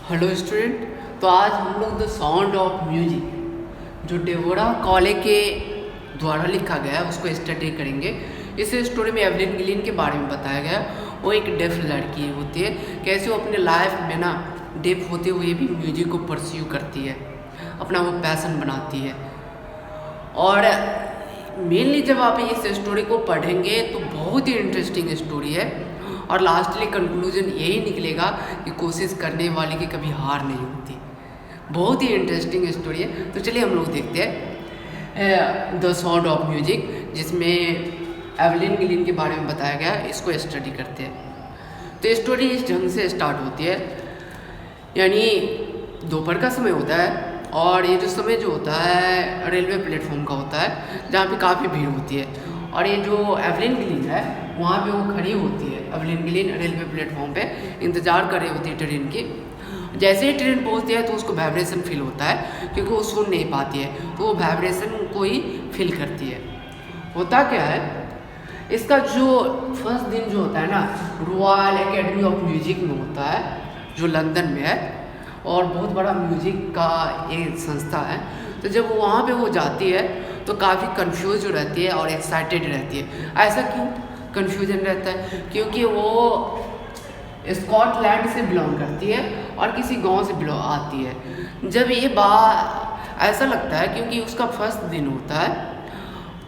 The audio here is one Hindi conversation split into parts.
Hello student. तो आज हम लोग द साउंड ऑफ म्यूजिक जो डेबोरा कॉले के द्वारा लिखा गया है उसको स्टडी करेंगे। इस स्टोरी में एवलिन गिलिन के बारे में बताया गया। वो एक डेफ लड़की होती है, कैसे वो अपने लाइफ में ना डेफ होते हुए भी म्यूजिक को परस्यू करती है, अपना वो पैसन बनाती है। और मेनली जब आप इस स्टोरी को पढ़ेंगे तो बहुत ही इंटरेस्टिंग स्टोरी है और लास्टली कंक्लूजन यही निकलेगा कि कोशिश करने वाले की कभी हार नहीं होती। बहुत ही इंटरेस्टिंग स्टोरी है। तो चलिए हम लोग देखते हैं द साउंड ऑफ म्यूजिक, जिसमें एवलिन गिलिन के बारे में बताया गया है। इसको स्टडी करते हैं। तो स्टोरी इस ढंग से स्टार्ट होती है, यानी दोपहर का समय होता है और ये जो समय जो होता है रेलवे प्लेटफॉर्म का होता है, जहाँ पे काफ़ी भीड़ होती है। और ये जो एवलिन गिलिन है वहाँ पे वो खड़ी होती है। एवलिन गिलिन रेलवे प्लेटफॉर्म पे इंतज़ार कर रही होती है ट्रेन की। जैसे ही ट्रेन पहुँचती है तो उसको वाइब्रेशन फील होता है, क्योंकि वो सुन नहीं पाती है, तो वो वाइब्रेशन को ही फील करती है। होता क्या है, इसका जो फर्स्ट दिन जो होता है ना रॉयल एकेडमी ऑफ म्यूजिक में होता है, जो लंदन में है और बहुत बड़ा म्यूजिक का एक संस्था है। तो जब वहाँ पे वो जाती है तो काफ़ी कंफ्यूज रहती है और एक्साइटेड रहती है। ऐसा क्यों कंफ्यूजन रहता है? क्योंकि वो स्कॉटलैंड से बिलोंग करती है और किसी गांव से बिलोंग आती है। जब ये बात ऐसा लगता है क्योंकि उसका फर्स्ट दिन होता है,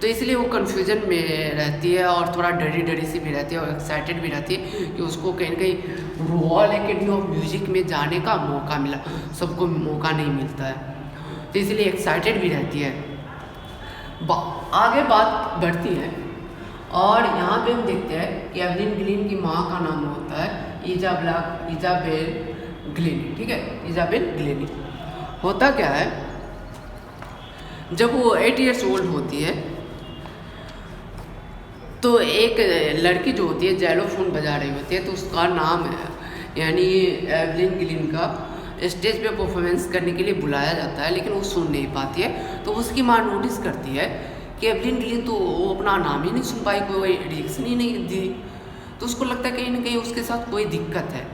तो इसलिए वो कन्फ्यूजन में रहती है और थोड़ा डरी डरी सी भी रहती है और एक्साइटेड भी रहती है कि उसको कहीं ना कहीं रॉयल एकेडमी ऑफ म्यूजिक में जाने का मौका मिला। सबको मौका नहीं मिलता है, तो इसलिए एक्साइटेड भी रहती है। आगे बात बढ़ती है और यहाँ पे हम देखते हैं कि एवलिन गिलिन की माँ का नाम होता है इजाबेल ग्लिनी। ठीक है, इजाबेल ग्लिनी। होता क्या है, जब वो 8 इयर्स ओल्ड होती है तो एक लड़की जो होती है जैलोफोन बजा रही होती है, तो उसका नाम है यानी एवलिन गिलिन का स्टेज पे परफॉर्मेंस करने के लिए बुलाया जाता है, लेकिन वो सुन नहीं पाती है। तो उसकी माँ नोटिस करती है कि एवलिन गिलिन तो वो अपना नाम ही नहीं सुन पाई, कोई रिएक्शन ही नहीं दी। तो उसको लगता है कहीं ना कहीं उसके साथ कोई दिक्कत है।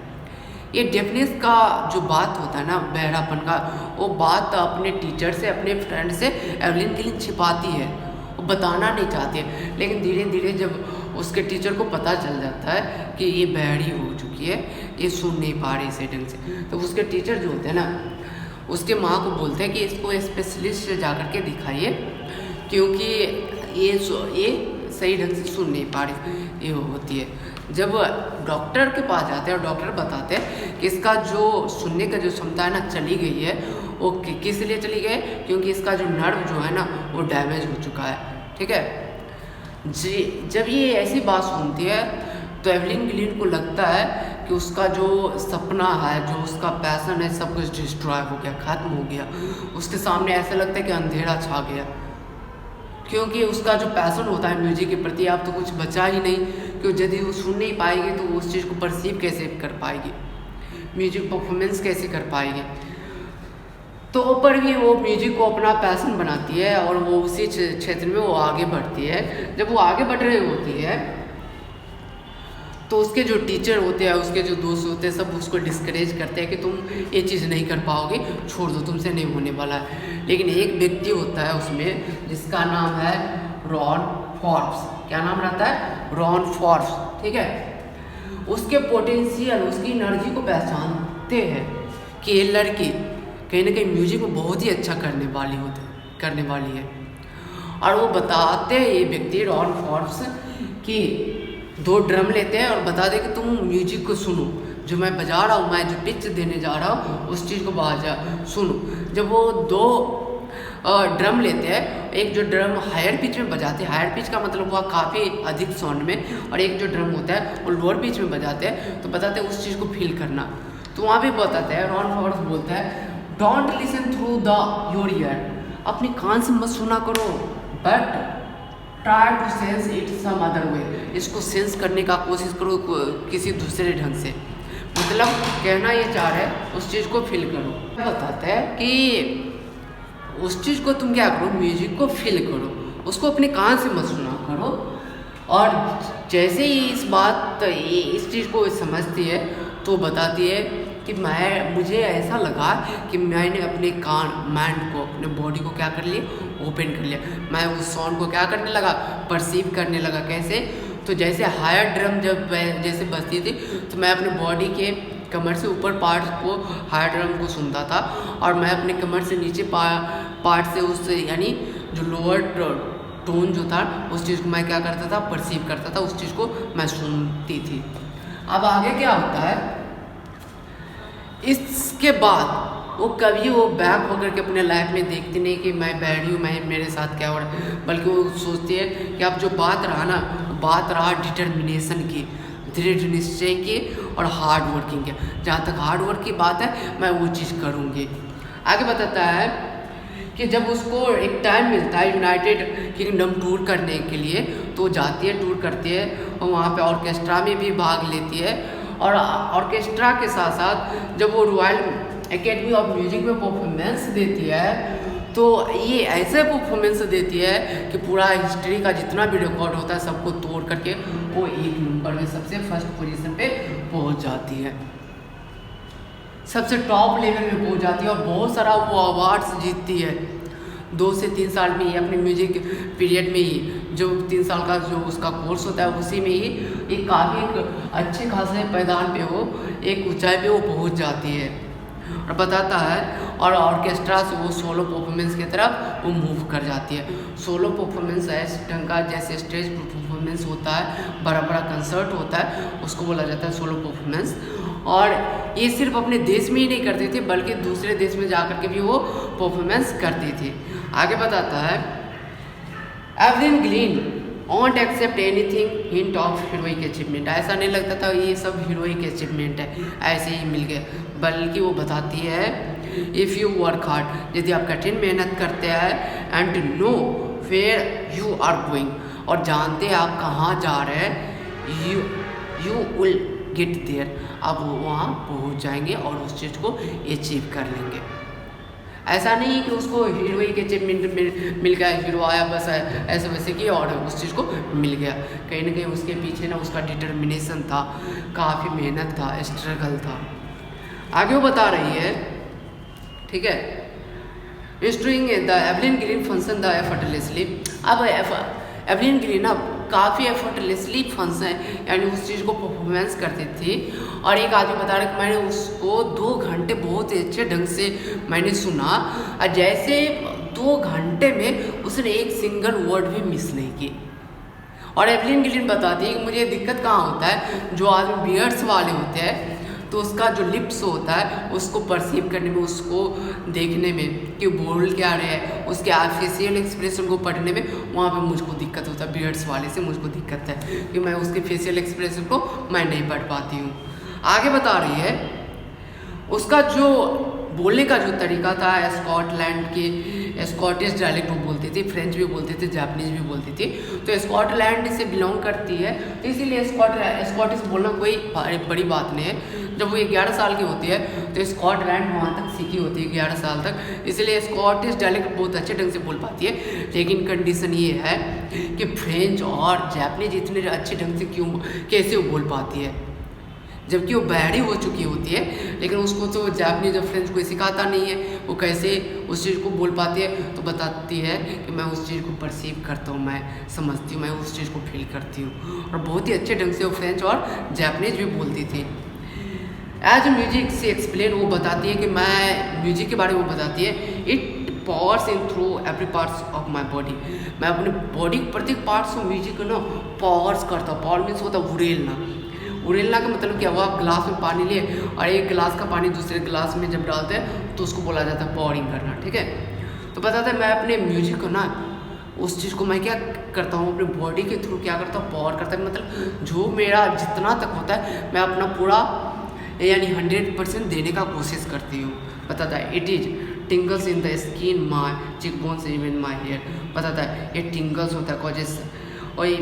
ये डेफनेस का जो बात होता है ना, बहरापन का, वो बात अपने टीचर से, अपने फ्रेंड से एवलिन गिलिन छिपाती है, वो बताना नहीं चाहती है। लेकिन धीरे धीरे जब उसके टीचर को पता चल जाता है कि ये बहरी हो चुकी है, ये सुन नहीं पा रही सही ढंग से, तो उसके टीचर जो होते हैं ना उसके माँ को बोलते हैं कि इसको स्पेशलिस्ट से जा कर के दिखाइए, क्योंकि ये सही ढंग से सुन नहीं पा रही ये होती है। जब डॉक्टर के पास जाते हैं और डॉक्टर बताते हैं कि इसका जो सुनने का जो क्षमता है ना चली गई है, वो किस लिए चली गई, क्योंकि इसका जो नर्व जो है ना वो डैमेज हो चुका है। ठीक है जी। जब ये ऐसी बात सुनती है तो एवलिन गिलिन को लगता है कि उसका जो सपना है, जो उसका पैसन है, सब कुछ डिस्ट्रॉय हो गया, खत्म हो गया। उसके सामने ऐसा लगता है कि अंधेरा छा गया, क्योंकि उसका जो पैसन होता है म्यूजिक के प्रति, आप तो कुछ बचा ही नहीं। क्योंकि यदि वो सुन नहीं पाएगी तो वो उस चीज़ को परसीव कैसे कर पाएगी, म्यूजिक परफॉर्मेंस कैसे कर पाएगी। तो ऊपर भी वो म्यूजिक को अपना पैसन बनाती है और वो उसी क्षेत्र में वो आगे बढ़ती है। जब वो आगे बढ़ रही होती है तो उसके जो टीचर होते हैं, उसके जो दोस्त होते हैं, सब उसको डिस्करेज करते हैं कि तुम ये चीज़ नहीं कर पाओगे, छोड़ दो, तुमसे नहीं होने वाला है। लेकिन एक व्यक्ति होता है उसमें जिसका नाम है रॉन फॉर्ब्स। क्या नाम रहता है? Ron Forbes. ठीक है, उसके पोटेंशियल, उसकी एनर्जी को पहचानते हैं कि ये लड़की कहीं ना कहीं म्यूजिक में बहुत ही अच्छा करने वाली है। और वो बताते हैं, ये व्यक्ति रॉन फॉर्ब्स, कि 2 ड्रम लेते हैं और बता दे कि तुम म्यूजिक को सुनो, जो मैं बजा रहा हूँ, मैं जो पिच देने जा रहा हूँ उस चीज़ को बजा सुनो। जब वो 2 ड्रम लेते हैं, एक जो ड्रम हायर पिच में बजाते हैं, हायर पिच का मतलब हुआ काफ़ी अधिक साउंड में, और एक जो ड्रम होता है वो लोअर पिच में बजाते हैं, तो बताते हैं उस चीज़ को फील करना। तो वहाँ भी बताते हैं, रॉन फॉर्ब्स बोलता है don't listen through the your ear, अपनी कान से मत सुना करो, but try to sense it some other way, इसको सेंस करने का कोशिश करो किसी दूसरे ढंग से। मतलब कहना ये चाह रहा है उस चीज़ को फील करो। बताता है कि उस चीज़ को तुम क्या करो, म्यूजिक को फील करो, उसको अपने कान से मत सुना करो। और जैसे ही इस चीज़ को समझती है तो बताती है कि मुझे ऐसा लगा कि मैंने अपने माइंड को, अपने बॉडी को क्या कर लिया, ओपन कर लिया। मैं उस साउंड को क्या करने लगा, परसीव करने लगा। कैसे? तो जैसे हायर ड्रम जब जैसे बजती थी तो मैं अपने बॉडी के कमर से ऊपर पार्ट को, हायर ड्रम को सुनता था, और मैं अपने कमर से नीचे पार्ट से उस यानी जो लोअर टोन जो था उस चीज़ को मैं क्या करता था, परसीव करता था, उस चीज़ को मैं सुनती थी। अब आगे क्या होता है, इसके बाद वो कभी वो बैक होकर के अपने लाइफ में देखती नहीं कि मैं बैठी हूँ, मैं मेरे साथ क्या हो रहा है, बल्कि वो सोचती है कि अब जो बात रहा ना, बात रहा डिटर्मिनेशन की, दृढ़ निश्चय की और हार्ड वर्किंग की। जहाँ तक हार्ड वर्क की बात है मैं वो चीज़ करूँगी। आगे बताता है कि जब उसको एक टाइम मिलता है यूनाइटेड किंगडम टूर करने के लिए, तो जाती है, टूर करती है, और वहाँ पे ऑर्केस्ट्रा में भी भाग लेती है। और ऑर्केस्ट्रा के साथ साथ जब वो रॉयल एकेडमी ऑफ म्यूजिक में परफॉर्मेंस देती है, तो ये ऐसे परफॉर्मेंस देती है कि पूरा हिस्ट्री का जितना भी रिकॉर्ड होता है सबको तोड़ करके वो 1 नंबर में सबसे फर्स्ट पोजीशन पे पहुंच जाती है, सबसे टॉप लेवल में पहुंच जाती है, और बहुत सारा वो अवार्ड्स जीतती है। 2 से 3 साल में ही अपने म्यूजिक पीरियड में ही, जो 3 साल का जो उसका कोर्स होता है उसी में ही एक काफ़ी अच्छे खासे मैदान पे वो एक ऊंचाई पे वो पहुंच जाती है, और बताता है। और ऑर्केस्ट्रा से वो सोलो परफॉर्मेंस की तरफ वो मूव कर जाती है। सोलो परफॉर्मेंस इस ढंग का, जैसे स्टेज परफॉर्मेंस होता है, बड़ा बड़ा कंसर्ट होता है, उसको बोला जाता है सोलो परफॉर्मेंस। और ये सिर्फ अपने देश में ही नहीं करती थी, बल्कि दूसरे देश में जाकर के भी वो परफॉर्मेंस करती थी। आगे बताता है, Evelyn Glennie won't accept anything hint of heroic achievement. ऐसा नहीं लगता था ये सब हीरोइक अचीवमेंट है, ऐसे ही मिल गए, बल्कि वो बताती है इफ़ यू वर्क हार्ड, यदि आप कठिन मेहनत करते हैं, and know where you are going, और जानते हैं आप कहाँ जा रहे हैं, यू विल गेट देयर, आप वहाँ पहुँच जाएंगे और उस चीज़ को अचीव कर लेंगे। ऐसा नहीं है कि उसको हीरोइक अचीवमेंट मिल गया, हीरो आया बस ऐसे वैसे किया और उस चीज़ को मिल गया। कहीं ना कहीं उसके पीछे ना उसका डिटर्मिनेशन था, काफ़ी मेहनत था, स्ट्रगल था। आगे वो बता रही है, ठीक है, instructing the Evelyn Glennie function the effortlessly. अब एवलिन ग्रीन ना काफ़ी एफर्टलेसली फंक्शन यानी उस चीज़ को परफॉर्मेंस करती थी। और एक आदमी बता रहा कि मैंने उसको 2 घंटे बहुत ही अच्छे ढंग से मैंने सुना, और जैसे 2 घंटे में उसने एक सिंगल वर्ड भी मिस नहीं की। और एवलिन गिलिन बताती है कि मुझे दिक्कत कहाँ होता है, जो आदमी बियर्ड्स वाले होते हैं तो उसका जो लिप्स होता है उसको परसीव करने में, उसको देखने में कि बोल क्या रहे हैं, उसके फेशियल एक्सप्रेशन को पढ़ने में वहाँ पे मुझको दिक्कत होता है। बियर्ड्स वाले से मुझको दिक्कत है कि मैं उसके फेशियल एक्सप्रेशन को मैं नहीं पढ़ पाती हूँ। आगे बता रही है उसका जो बोलने का जो तरीका था, स्कॉटलैंड के स्कॉटिश डायलेक्ट वो बोलती थी, फ्रेंच भी बोलती थी, जापानीज भी बोलती थी, तो स्कॉटलैंड से बिलोंग करती है, तो इसीलिए स्कॉटिश बोलना कोई बड़ी बात नहीं है। जब वो 11 साल की होती है तो स्कॉटलैंड वहाँ तक सीखी होती है 11 साल तक, इसलिए स्कॉटिश डायलेक्ट बहुत अच्छे ढंग से बोल पाती है। लेकिन कंडीशन ये है कि फ्रेंच और जापानीज इतने अच्छे ढंग से कैसे वो बोल पाती है, जबकि वो बहरी हो चुकी होती है, लेकिन उसको तो जापानीज और फ्रेंच कोई सिखाता नहीं है, वो कैसे उस चीज़ को बोल पाती है। तो बताती है कि मैं उस चीज़ को परसीव करता हूँ, मैं समझती हूँ, मैं उस चीज़ को फील करती हूँ। और बहुत ही अच्छे ढंग से वो फ्रेंच और जापानीज भी बोलती थी। एज म्यूजिक से एक्सप्लेन वो बताती है कि मैं म्यूजिक के बारे में वो बताती है, it powers in through every parts of my body. मैं अपने बॉडी के प्रत्येक पार्ट्स में म्यूजिक को ना पावर्स करता हूँ। पावर मीन्स होता है उड़ेलना। उड़ेलना का मतलब क्या हुआ, आप गिलास में पानी लिए और एक गिलास का पानी दूसरे गिलास में जब डालते हैं तो उसको बोला जाता है पावरिंग करना, ठीक है। तो बताता है मैं अपने म्यूजिक को ना उस चीज़ को मैं क्या करता हूँ, अपने बॉडी के थ्रू क्या करता हूँ, पावर करता है। मतलब जो मेरा जितना तक होता है मैं अपना पूरा यानी 100% देने का कोशिश करती हूँ। बताता है it is tingles in the skin my cheekbones even my hair. बताता है ये टिंगल्स होता है कॉजेस, और ये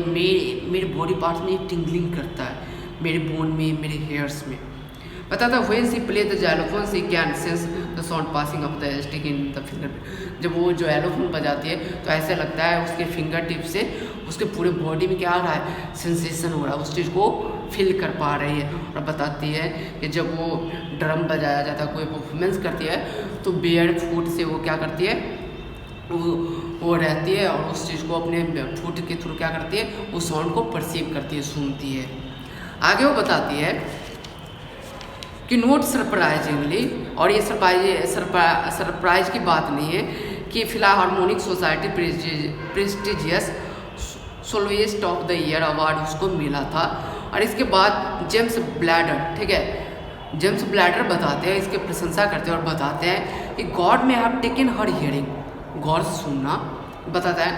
मेरे बॉडी पार्ट्स में ये टिंगलिंग करता है, मेरे बोन में, मेरे हेयर्स में। बताता है when she play the xylophone she can sense the sound passing of the stick in the finger. जब वो जो एलोफोन बजाती है तो ऐसे लगता है उसके फिंगर टिप से उसके पूरे बॉडी में क्या आ रहा है, सेंसेशन हो रहा है, उस चीज़ को फील कर पा रही है। और बताती है कि जब वो ड्रम बजाया जाता है, कोई परफॉर्मेंस करती है, तो बेयर फुट से वो क्या करती है, वो रहती है और उस चीज़ को अपने फुट के थ्रू क्या करती है, उस साउंड को परसीव करती है, सुनती है। आगे वो बताती है कि नोट सरप्राइजिंगली, और ये सरप्राइज की बात नहीं है कि Philharmonic society prestigious soloist of the year award उसको मिला था। और इसके बाद जेम्स ब्लैडर, ठीक है, जेम्स ब्लैडर बताते हैं, इसकी प्रशंसा करते हैं और बताते हैं कि गॉड में हैव टेकन हर हियरिंग, गौर से सुनना, बताता है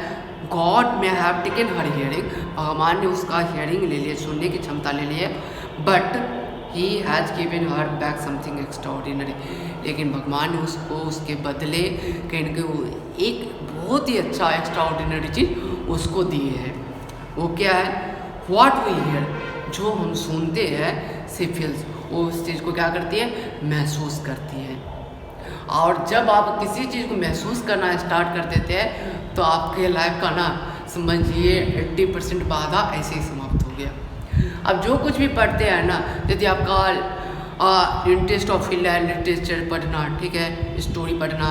गॉड में हैव टेकन हर हियरिंग, भगवान ने उसका हियरिंग ले लिया, सुनने की क्षमता ले ली है, but he has given her back something extraordinary, लेकिन भगवान ने उसको उसके बदले कहीं ना कहीं एक बहुत ही अच्छा एक्स्ट्राऑर्डिनरी चीज़ उसको दी है। वो क्या है, व्हाट वी हियर, जो हम सुनते हैं, सी फील्स, वो उस चीज़ को क्या करती है, महसूस करती है। और जब आप किसी चीज़ को महसूस करना स्टार्ट कर देते हैं तो आपके लाइफ का ना समझिए 80% बाधा ऐसे ही समाप्त हो गया। अब जो कुछ भी पढ़ते हैं ना, यदि आपका इंटरेस्ट ऑफ फील्ड है, लिटरेचर पढ़ना, ठीक है, स्टोरी पढ़ना,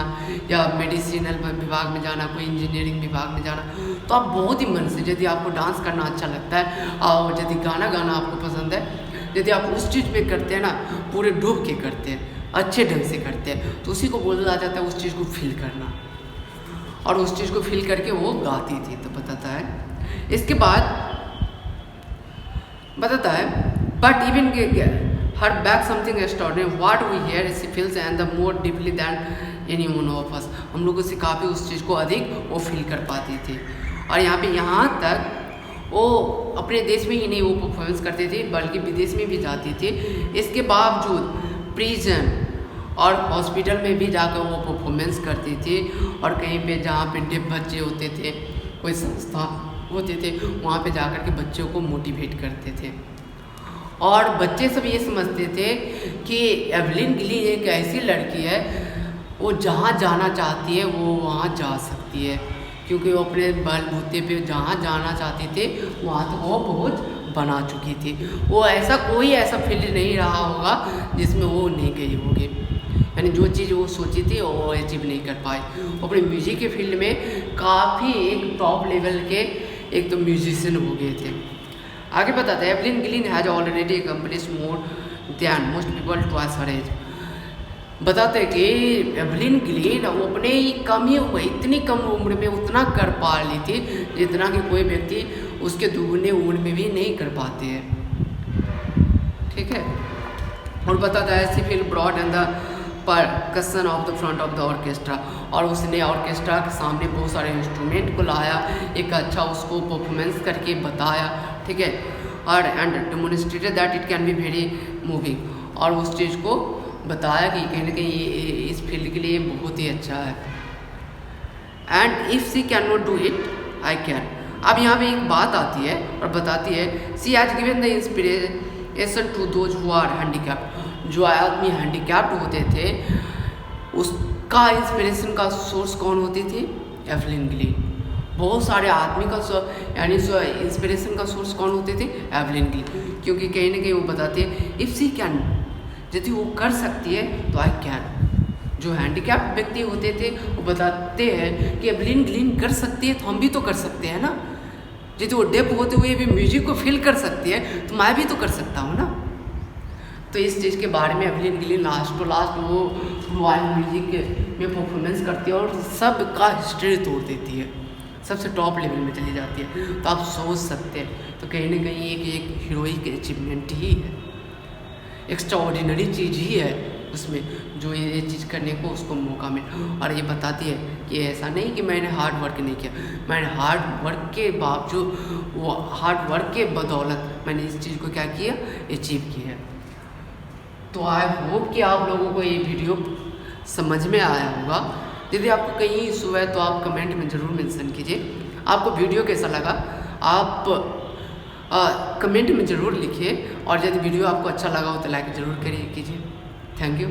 या मेडिसिनल विभाग में जाना, कोई इंजीनियरिंग विभाग में जाना, तो आप बहुत ही मन से, यदि आपको डांस करना अच्छा लगता है और यदि गाना गाना आपको पसंद है, यदि आप उस चीज़ पे करते हैं ना, पूरे डूब के करते हैं, अच्छे ढंग से करते हैं, तो उसी को बोला जाता है उस चीज़ को फील करना। और उस चीज़ को फील करके वो गाती थी। तो बताता है, इसके बाद बताता है, but even her back something extraordinary, what we hear she feels and the more deeply than any one of us, हम लोगों से काफ़ी उस चीज़ को अधिक वो फील कर पाती थी। और यहाँ तक वो अपने देश में ही नहीं वो परफॉर्मेंस करती थी, बल्कि विदेश में भी जाती थी। इसके बावजूद प्रिजन और हॉस्पिटल में भी जाकर वो परफॉर्मेंस करती थी, और कहीं पे जहाँ पे डेफ बच्चे होते थे, कोई संस्था होते थे, वहाँ पे जाकर के बच्चों को मोटिवेट करते थे। और बच्चे सब ये समझते थे कि एवलिन गिलिन एक ऐसी लड़की है, वो जहाँ जाना चाहती है वो वहाँ जा सकती है, क्योंकि वो अपने बलबूते पे जहाँ जाना चाहती थी वहाँ तक वो पहुँच बना चुकी थी। वो ऐसा कोई ऐसा फील्ड नहीं रहा होगा जिसमें वो नहीं गई होगी, यानी जो चीज़ वो सोची थी वो अचीव नहीं कर पाई। अपने म्यूजिक के फील्ड में काफ़ी एक टॉप लेवल के एक तो म्यूजिशियन हो गए थे। आगे बताते हैं, Evelyn Glennie has already accomplished more than most people twice her age. बताते हैं कि एवलिन गिलिन वो अपने इतनी कम उम्र में उतना कर पा ली थी जितना कि कोई व्यक्ति उसके दुगने उम्र में भी नहीं कर पाते हैं, ठीक है। और बताता है, she feel broad and the percussion of the front of the orchestra, और उसने ऑर्केस्ट्रा के सामने बहुत सारे इंस्ट्रूमेंट को लाया, एक अच्छा उसको परफॉर्मेंस करके बताया, ठीक है, और and demonstrated that it can be very moving, और उस चीज़ को बताया कि कहीं ना कहीं इस फील्ड के लिए बहुत ही अच्छा है। And if she can not do it I can. अब यहाँ पे एक बात आती है और बताती है, she has given the inspiration to those who are handicapped, जो आदमी हैंडीकैप्ड होते थे उसका इंस्पिरेशन का सोर्स कौन होती थी, एवलिन गिलिन। बहुत सारे आदमी का यानी इंस्पिरेशन का सोर्स कौन होते थे, एवलिन गिलिन, क्योंकि कहीं ना कहीं वो बताती है इफ़ शी कैन, यदि वो कर सकती है तो आई कैन। जो हैंडीकैप्ड व्यक्ति होते थे वो बताते हैं कि एवलिन गिलिन कर सकती है तो हम भी तो कर सकते हैं ना, यदि वो डेफ होते हुए भी म्यूजिक को फील कर सकती है तो मैं भी तो कर सकता हूँ ना। तो इस चीज़ के बारे में एवलिन गिलिन लास्ट वो रॉयल म्यूजिक में परफॉर्मेंस करती है और सबका हिस्ट्री तोड़ देती है, सबसे टॉप लेवल में चली जाती है। तो आप सोच सकते हैं, तो कहीं ना कहीं एक हीरोइक अचीवमेंट ही है, एक्स्ट्राऑर्डिनरी चीज़ ही है उसमें, जो ये चीज़ करने को उसको मौका मिला। और ये बताती है कि ऐसा नहीं कि मैंने हार्ड वर्क नहीं किया, मैंने हार्ड वर्क के बावजूद, वो हार्ड वर्क के बदौलत मैंने इस चीज़ को क्या किया, अचीव किया है। तो आई होप कि आप लोगों को ये वीडियो समझ में आया होगा। यदि आपको कहीं इशू है तो आप कमेंट में ज़रूर मेंशन कीजिए। आपको वीडियो कैसा लगा आप कमेंट में ज़रूर लिखिए, और यदि वीडियो आपको अच्छा लगा हो तो लाइक ज़रूर कीजिए। Thank you.